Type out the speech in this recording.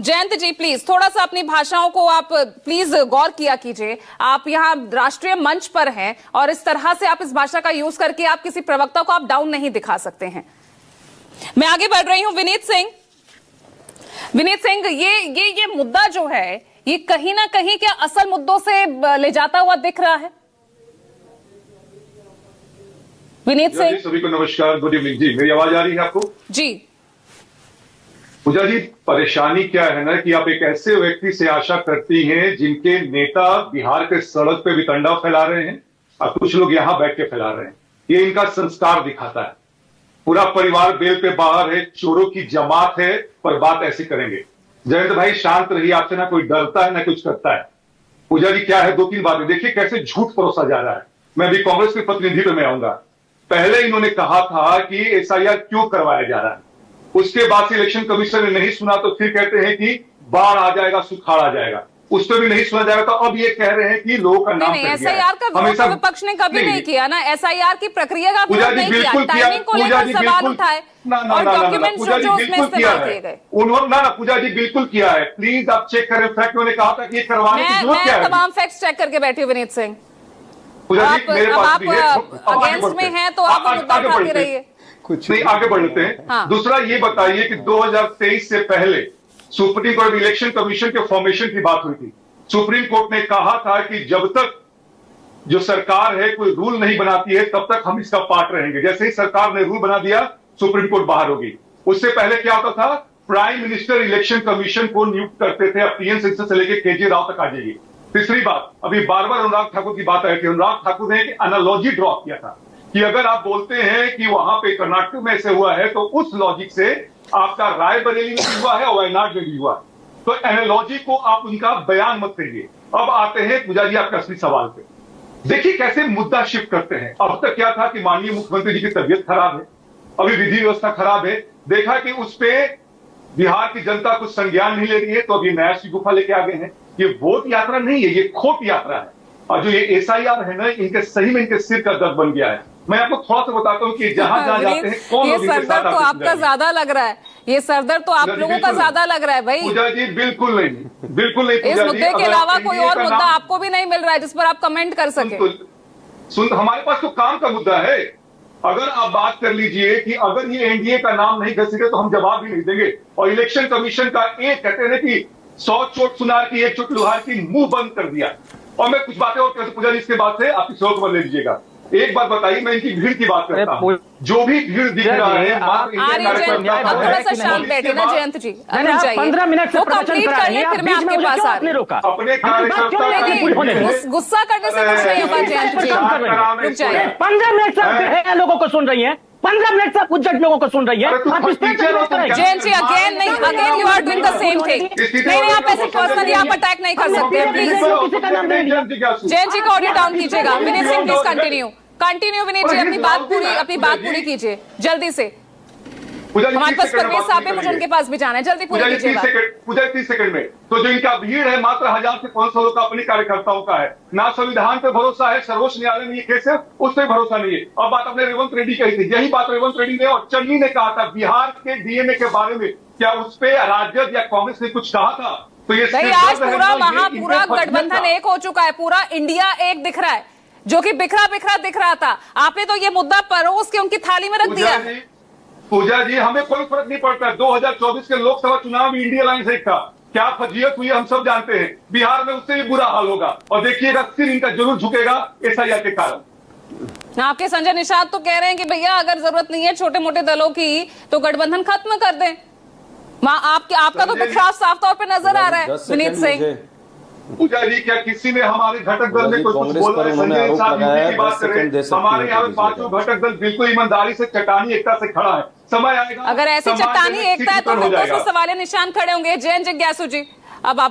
जयंत जी please थोड़ा सा अपनी भाषाओं को आप प्लीज गौर किया कीजिए। आप यहाँ राष्ट्रीय मंच पर हैं और इस तरह से आप इस भाषा का यूज करके आप किसी प्रवक्ता को आप डाउन नहीं दिखा सकते हैं। मैं आगे बढ़ रही हूं। विनीत सिंह, ये मुद्दा जो है ये कहीं ना कहीं क्या असल मुद्दों से ले जाता हुआ दिख रहा है? विनीत सिंह, सभी को नमस्कार, गुड इवनिंग जी। मेरी आवाज आ रही है आपको? जी। पूजा जी, परेशानी क्या है ना कि आप एक ऐसे व्यक्ति से आशा करती हैं जिनके नेता बिहार के सड़क पे वितंडा फैला रहे हैं और कुछ लोग यहां बैठ के फैला रहे हैं। ये इनका संस्कार दिखाता है। पूरा परिवार बेल पे बाहर है, चोरों की जमात है, पर बात ऐसी करेंगे। जयंत भाई शांत रहिए, आपसे ना कोई डरता है ना कुछ करता है। पूजा जी क्या है, दो तीन बातें देखिए कैसे झूठ परोसा जा रहा है। मैं अभी कांग्रेस के प्रतिनिधित्व में आऊंगा। पहले इन्होंने कहा था कि एसआईआर क्यों करवाया जा रहा है, उसके बाद से इलेक्शन कमीशन ने नहीं सुना तो फिर कहते हैं कि बाढ़ आ जाएगा, सुखाड़ आ जाएगा, उस पर भी नहीं सुना जाएगा। तो अब ये कह रहे हैं कि लोगों का नाम एसआईआर का विरोध विपक्ष ने कभी नहीं किया ना। एसआईआर की प्रक्रिया का विरोध नहीं किया, टाइमिंग को लेकर सवाल उठाए और डॉक्यूमेंट्स जो उसमें इस्तेमाल किए गए उन्होंने ना पूजा जी बिल्कुल किया है। प्लीज आप चेक करें फैक्ट। उन्होंने कहा था कि ये करवाने की जरूरत क्या है। तमाम फैक्ट्स चेक करके बैठी हूं विनीत सिंह। आप अगेंस्ट में हैं तो आप मुद्दा उठाते रहिए। कुछ नहीं, आगे बढ़ लेते हैं। हाँ। दूसरा ये बताइए कि 2023 से पहले सुप्रीम कोर्ट इलेक्शन कमीशन के फॉर्मेशन की बात हुई थी। सुप्रीम कोर्ट ने कहा था कि जब तक जो सरकार है कोई रूल नहीं बनाती है तब तक हम इसका पार्ट रहेंगे। जैसे ही सरकार ने रूल बना दिया सुप्रीम कोर्ट बाहर होगी। उससे पहले क्या होता था, प्राइम मिनिस्टर इलेक्शन कमीशन को नियुक्त करते थे। अब टीएन सिंह से लेकर केजे राव तक आ जाएगी। तीसरी बात, अभी बार बार अनुराग ठाकुर की बात आई थी। अनुराग ठाकुर ने एक एनालॉजी ड्रॉ किया था कि अगर आप बोलते हैं कि वहां पे कर्नाटक में ऐसे हुआ है तो उस लॉजिक से आपका रायबरेली में भी हुआ है और वायनाड में भी हुआ है। तो एनालॉजी को आप उनका बयान मत करिए। अब आते हैं पूजा जी आपके असली सवाल पे। देखिए कैसे मुद्दा शिफ्ट करते हैं। अब तक क्या था कि माननीय मुख्यमंत्री जी की तबीयत खराब है, अभी विधि व्यवस्था खराब है, देखा कि उस पे बिहार की जनता कुछ संज्ञान नहीं ले रही है तो अभी नया सी गुफा लेके आ गए हैं। ये वोट यात्रा नहीं है, ये खोट यात्रा है। और जो ये एसआईआर है ना, इनके सही में इनके सिर का दर्द बन गया है। मैं आपको थोड़ा सा बताता हूँ कि जहां जहां जाते हैं कौन ये सरदर्द तो आपका ज्यादा लग रहा है। ये सरदर्द तो आप लोगों का ज्यादा लग रहा है भाई। पूजा जी बिल्कुल नहीं, बिल्कुल नहीं। इस मुद्दे के अलावा कोई और मुद्दा आपको भी नहीं मिल रहा है जिस पर आप कमेंट कर सके? हमारे पास तो काम का मुद्दा है। अगर आप बात कर लीजिए कि अगर ये एनडीए का नाम नहीं घसीटे तो हम जवाब भी नहीं देंगे। और इलेक्शन कमीशन का एक कहते हैं कि 100 चोट सुनार की 1 चोट लुहार की मुंह बंद कर दिया। और मैं कुछ बातें और कहता पूजा जी इसके बाद से आपकी सेवा को ले लीजिएगा। एक बात बताइए, मैं इनकी भीड़ की बात करता हूँ। जो भी भीड़ दिख रहा है थोड़ा सा शांत बैठे ना जयंत जी, 15 मिनट से कंप्लीट कर ले फिर मैं आपके पास आ रही हूँ। अपने कार्यकर्ता गुस्सा करने से कुछ नहीं होगा जयंत जी, रुक जाइए। 15 मिनट से लोगों को सुन रही है, 15 मिनट से आप उज्जट लोगों को सुन रही है। Jayant ji again you are doing the same thing. नहीं आप ऐसे पर्सनल यहाँ पर अटैक नहीं कर सकते प्लीज। जयंत जी को ऑडियो डाउन कीजिएगा। विनीत सिंह प्लीज कंटिन्यू विनीत जी, अपनी बात पूरी कीजिए जल्दी से। हमारे पास परवेज साहब है, मुझे उनके पास भी जाना है, जल्दी पूरी कीजिए बात। पूजा 30 सेकंड में। तो जो इनका भीड़ है मात्र 1000 से 500 लोग का अपने कार्यकर्ताओं का है। ना संविधान पे भरोसा है, सर्वोच्च न्यायालय में ये केस है, उस पर भरोसा नहीं है। अब बात अपने रेवंत रेड्डी कही थी, यही बात रेवंत रेड्डी ने और चन्नी ने कहा था बिहार के डीएनए के बारे में। क्या उस पर राजद या कांग्रेस ने कुछ कहा था? तो ये आज पूरा गठबंधन एक हो चुका है, पूरा इंडिया एक दिख रहा है, जो कि बिखरा बिखरा दिख रहा था। आपने तो ये मुद्दा परोस के उनकी थाली में रख दिया। पूजा जी हमें कोई फर्क नहीं पड़ता। 2024 के लोकसभा चुनाव में इंडिया लाइन से था, क्या फजीयत हुई हम सब जानते हैं। बिहार में उससे भी बुरा हाल होगा और देखिएगा सिर इनका जरूर झुकेगा एसआईआर के कारण। आपके संजय निषाद तो कह रहे हैं कि भैया अगर जरूरत नहीं है छोटे मोटे दलों की तो गठबंधन खत्म कर दें। आपका तो बिखराव साफ तौर पर नजर आ रहा है विनीत सिंह। पूजा जी क्या किसी ने हमारे घटक दल में कुछ बोला है? संजय साहब की बात करें, हमारे यहाँ पांचों घटक दल बिल्कुल ईमानदारी से चट्टानी एकता से खड़ा है। समय आएगा अगर ऐसी चट्टानी एकता है तो सवाल निशान खड़े होंगे। जैन जिज्ञासु जी अब आप